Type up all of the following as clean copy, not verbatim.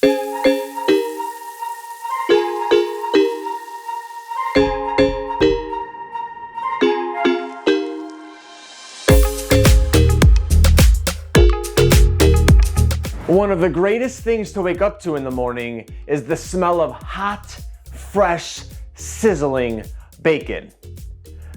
One of the greatest things to wake up to in the morning is the smell of hot, fresh, sizzling bacon.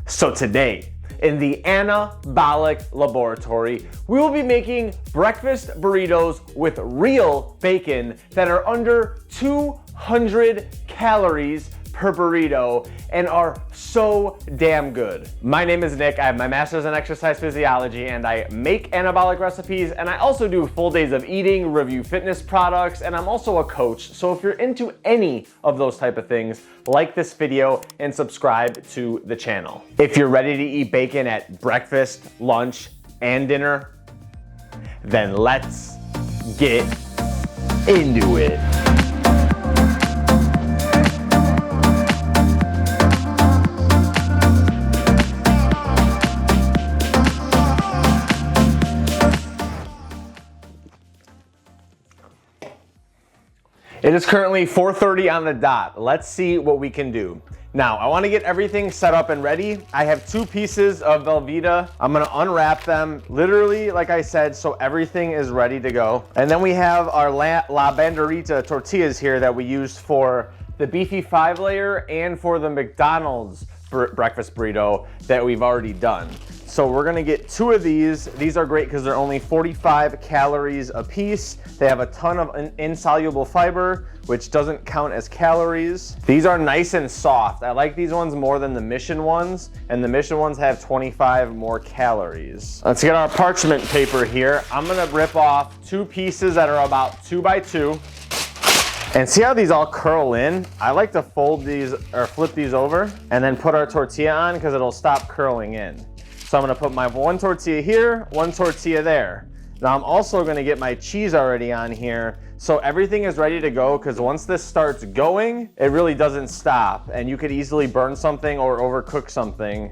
So today, in the Anabolic Laboratory, we will be making breakfast burritos with real bacon that are under 200 calories per burrito and are so damn good. My name is Nick. I have my master's in exercise physiology and I make anabolic recipes, and I also do full days of eating, review fitness products, and I'm also a coach. So if you're into any of those type of things, like this video and subscribe to the channel. If you're ready to eat bacon at breakfast, lunch, and dinner, then let's get into it. It is currently 4:30 on the dot. Let's see what we can do. Now, I want to get everything set up and ready. I have 2 pieces of Velveeta. I'm going to unwrap them, literally, like I said, so everything is ready to go. And then we have our La Banderita tortillas here that we used for the beefy 5-layer and for the McDonald's breakfast burrito that we've already done. So we're gonna get 2 of these. These are great because they're only 45 calories a piece. They have a ton of insoluble fiber, which doesn't count as calories. These are nice and soft. I like these ones more than the Mission ones, and the Mission ones have 25 more calories. Let's get our parchment paper here. I'm gonna rip off 2 pieces that are about 2 by 2. And see how these all curl in? I like to fold these or flip these over and then put our tortilla on because it'll stop curling in. So I'm gonna put my 1 tortilla here, 1 tortilla there. Now I'm also gonna get my cheese already on here so everything is ready to go, because once this starts going, it really doesn't stop, and you could easily burn something or overcook something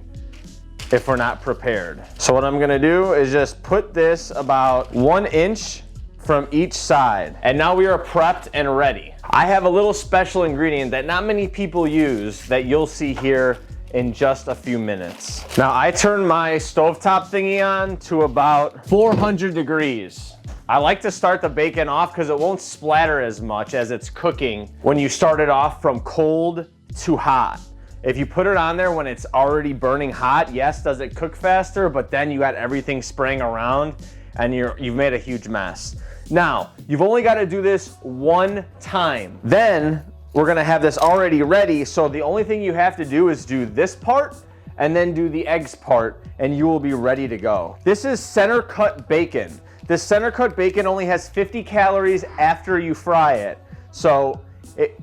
if we're not prepared. So what I'm gonna do is just put this about 1 inch from each side. And now we are prepped and ready. I have a little special ingredient that not many people use that you'll see here in just a few minutes. Now I turn my stovetop thingy on to about 400 degrees. I like to start the bacon off because it won't splatter as much as it's cooking when you start it off from cold to hot. If you put it on there when it's already burning hot, yes, does it cook faster, but then you got everything spraying around and you've made a huge mess. Now, you've only got to do this 1 time. Then we're gonna have this already ready, so the only thing you have to do is do this part and then do the eggs part, and you will be ready to go. This is center cut bacon. This center cut bacon only has 50 calories after you fry it. So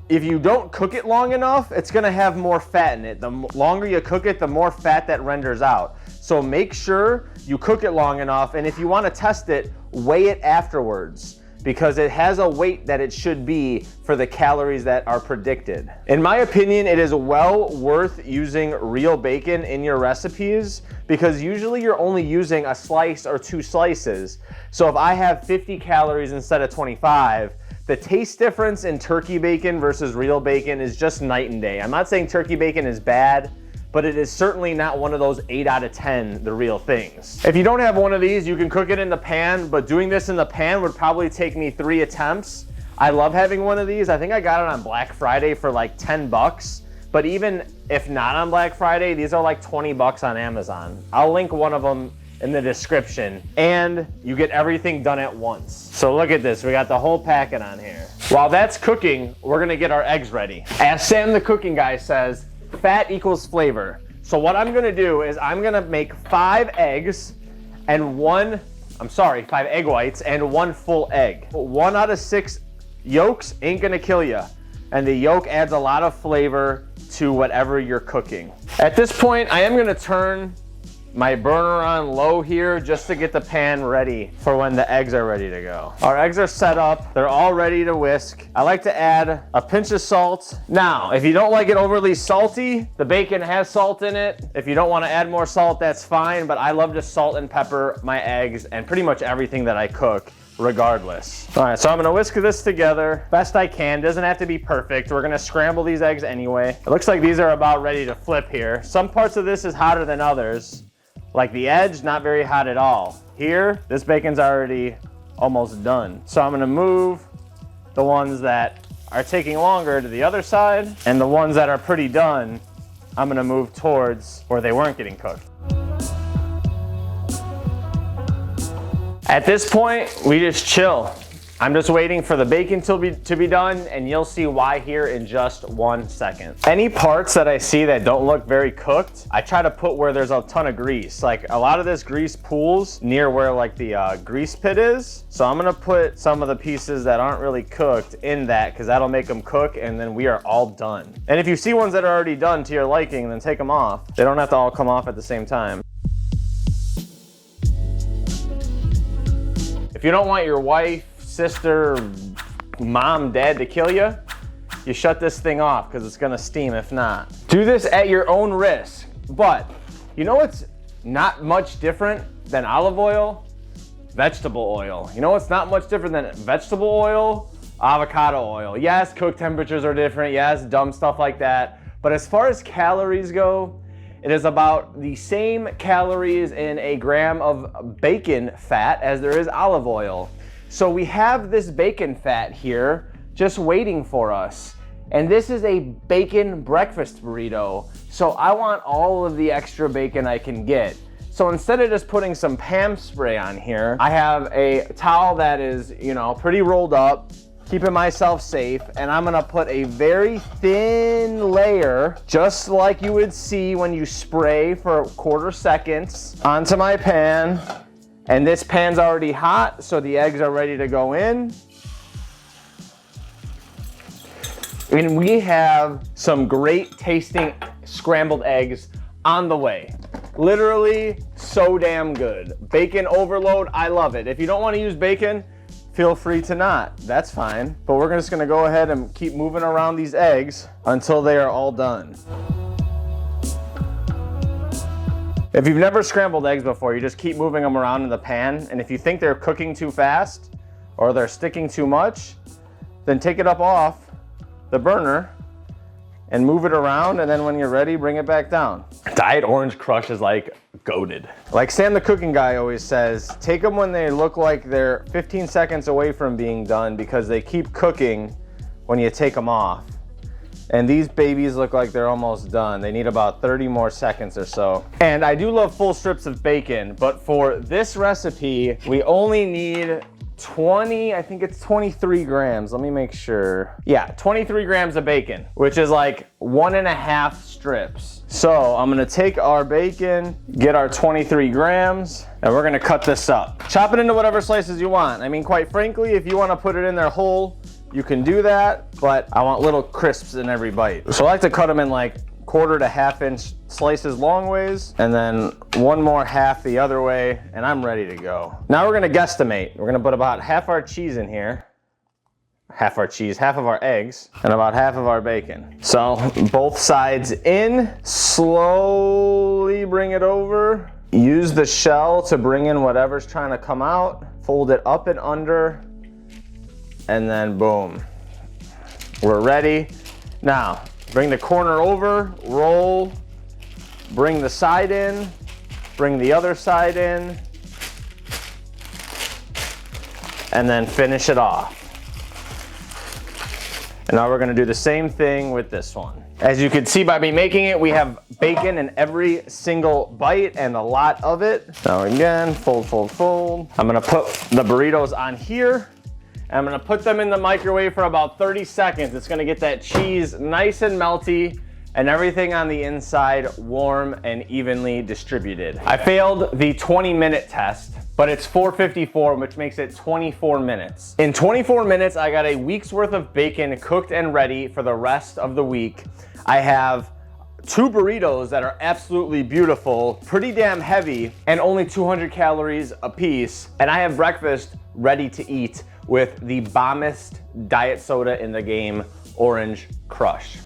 if you don't cook it long enough, it's gonna have more fat in it. The longer you cook it, the more fat that renders out. So make sure you cook it long enough, and if you wanna test it, weigh it afterwards, because it has a weight that it should be for the calories that are predicted. In my opinion, it is well worth using real bacon in your recipes, because usually you're only using a slice or 2 slices. So if I have 50 calories instead of 25, the taste difference in turkey bacon versus real bacon is just night and day. I'm not saying turkey bacon is bad, but it is certainly not one of those 8 out of 10, the real things. If you don't have one of these, you can cook it in the pan, but doing this in the pan would probably take me 3 attempts. I love having one of these. I think I got it on Black Friday for like 10 bucks, but even if not on Black Friday, these are like 20 bucks on Amazon. I'll link one of them in the description, and you get everything done at once. So look at this, we got the whole packet on here. While that's cooking, we're gonna get our eggs ready. As Sam the cooking guy says, fat equals flavor. So what I'm gonna do is I'm gonna make 5 eggs and 5 egg whites and 1 full egg. 1 out of 6 yolks ain't gonna kill you. And the yolk adds a lot of flavor to whatever you're cooking. At this point, I am gonna turn my burner on low here just to get the pan ready for when the eggs are ready to go. Our eggs are set up. They're all ready to whisk. I like to add a pinch of salt. Now, if you don't like it overly salty, the bacon has salt in it. If you don't want to add more salt, that's fine, but I love to salt and pepper my eggs and pretty much everything that I cook regardless. All right, so I'm gonna whisk this together best I can. Doesn't have to be perfect. We're gonna scramble these eggs anyway. It looks like these are about ready to flip here. Some parts of this is hotter than others. Like the edge, not very hot at all. Here, this bacon's already almost done. So I'm gonna move the ones that are taking longer to the other side, and the ones that are pretty done, I'm gonna move towards where they weren't getting cooked. At this point, we just chill. I'm just waiting for the bacon to be done, and you'll see why here in just 1 second. Any parts that I see that don't look very cooked, I try to put where there's a ton of grease. Like a lot of this grease pools near where like the grease pit is. So I'm gonna put some of the pieces that aren't really cooked in that, because that'll make them cook, and then we are all done. And if you see ones that are already done to your liking, then take them off. They don't have to all come off at the same time. If you don't want your wife, sister, mom, dad to kill you, you shut this thing off because it's gonna steam if not. Do this at your own risk, but you know what's not much different than olive oil? Vegetable oil. You know what's not much different than vegetable oil? Avocado oil. Yes, cook temperatures are different. Yes, dumb stuff like that. But as far as calories go, it is about the same calories in a gram of bacon fat as there is olive oil. So we have this bacon fat here just waiting for us. And this is a bacon breakfast burrito. So I want all of the extra bacon I can get. So instead of just putting some Pam spray on here, I have a towel that is, pretty rolled up, keeping myself safe, and I'm gonna put a very thin layer, just like you would see when you spray for 1/4 seconds, onto my pan. And this pan's already hot, so the eggs are ready to go in. And we have some great tasting scrambled eggs on the way. Literally so damn good. Bacon overload, I love it. If you don't want to use bacon, feel free to not. That's fine. But we're just gonna go ahead and keep moving around these eggs until they are all done. If you've never scrambled eggs before, you just keep moving them around in the pan. And if you think they're cooking too fast or they're sticking too much, then take it up off the burner and move it around, and then when you're ready, bring it back down. Diet Orange Crush is like goated. Like Sam the cooking guy always says, take them when they look like they're 15 seconds away from being done, because they keep cooking when you take them off. And these babies look like they're almost done. They need about 30 more seconds or so. And I do love full strips of bacon, but for this recipe, we only need 23 grams. Let me make sure. Yeah, 23 grams of bacon, which is like 1.5 strips. So I'm gonna take our bacon, get our 23 grams, and we're gonna cut this up. Chop it into whatever slices you want. I mean, quite frankly, if you wanna put it in there whole, you can do that, but I want little crisps in every bite. So I like to cut them in like 1/4 to 1/2 inch slices long ways, and then one more half the other way, and I'm ready to go. Now we're gonna guesstimate. We're gonna put about half our cheese in here, half of our eggs, and about half of our bacon. So both sides in, slowly bring it over. Use the shell to bring in whatever's trying to come out. Fold it up and under, and then boom. We're ready. Now, bring the corner over, roll, bring the side in, bring the other side in, and then finish it off. And now we're gonna do the same thing with this one. As you can see by me making it, we have bacon in every single bite, and a lot of it. Now again, fold, fold, fold. I'm gonna put the burritos on here. I'm gonna put them in the microwave for about 30 seconds. It's gonna get that cheese nice and melty and everything on the inside warm and evenly distributed. I failed the 20-minute test, but it's 4:54, which makes it 24 minutes. In 24 minutes, I got a week's worth of bacon cooked and ready for the rest of the week. I have 2 burritos that are absolutely beautiful, pretty damn heavy, and only 200 calories a piece. And I have breakfast ready to eat with the bombest diet soda in the game, Orange Crush.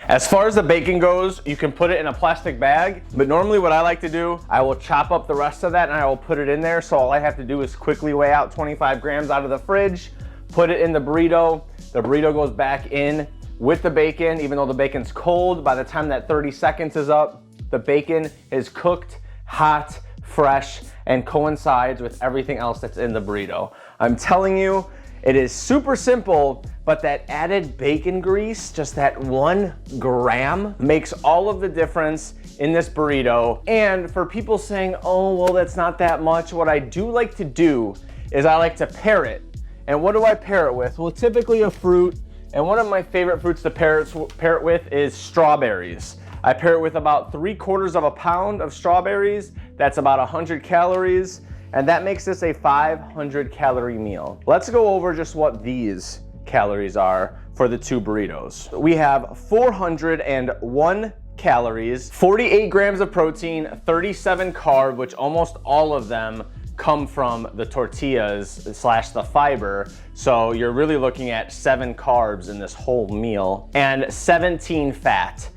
As far as the bacon goes, you can put it in a plastic bag, but normally what I like to do, I will chop up the rest of that and I will put it in there. So all I have to do is quickly weigh out 25 grams out of the fridge, put it in the burrito. The burrito goes back in with the bacon, even though the bacon's cold. By the time that 30 seconds is up, the bacon is cooked, hot, fresh, and coincides with everything else that's in the burrito. I'm telling you, it is super simple, but that added bacon grease, just that 1 gram, makes all of the difference in this burrito. And for people saying, oh, well, that's not that much, what I do like to do is I like to pair it. And what do I pair it with? Well, typically a fruit, and one of my favorite fruits to pair it with is strawberries. I pair it with about 3/4 of a pound of strawberries. That's about 100 calories. And that makes this a 500 calorie meal. Let's go over just what these calories are for the 2 burritos. We have 401 calories, 48 grams of protein, 37 carb, which almost all of them come from the tortillas / the fiber. So you're really looking at 7 carbs in this whole meal, and 17 fat.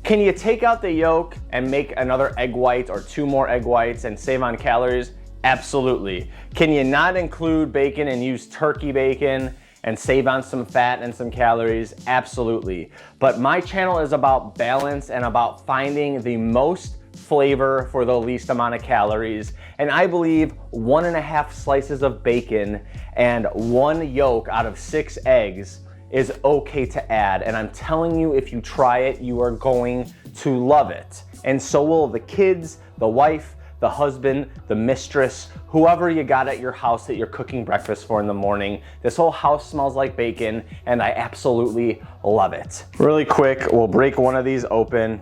Can you take out the yolk and make another egg white or 2 more egg whites and save on calories? Absolutely. Can you not include bacon and use turkey bacon and save on some fat and some calories? Absolutely. But my channel is about balance and about finding the most flavor for the least amount of calories. And I believe 1.5 slices of bacon and 1 yolk out of 6 eggs is okay to add. And I'm telling you, if you try it, you are going to love it. And so will the kids, the wife, the husband, the mistress, whoever you got at your house that you're cooking breakfast for in the morning. This whole house smells like bacon, and I absolutely love it. Really quick, we'll break one of these open.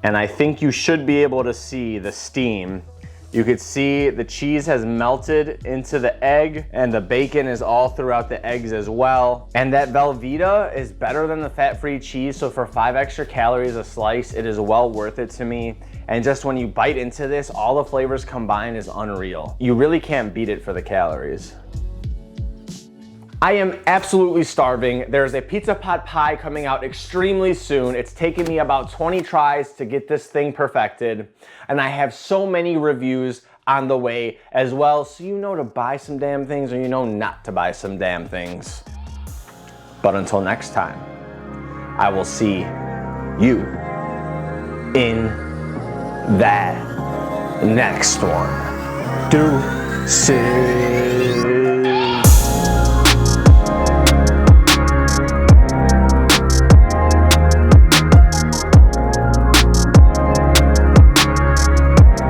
And I think you should be able to see the steam. You could see the cheese has melted into the egg, and the bacon is all throughout the eggs as well. And that Velveeta is better than the fat-free cheese, so for 5 extra calories a slice, it is well worth it to me. And just when you bite into this, all the flavors combined is unreal. You really can't beat it for the calories. I am absolutely starving. There's a pizza pot pie coming out extremely soon. It's taken me about 20 tries to get this thing perfected. And I have so many reviews on the way as well, so you know to buy some damn things or you know not to buy some damn things. But until next time, I will see you in that next one. Deuces.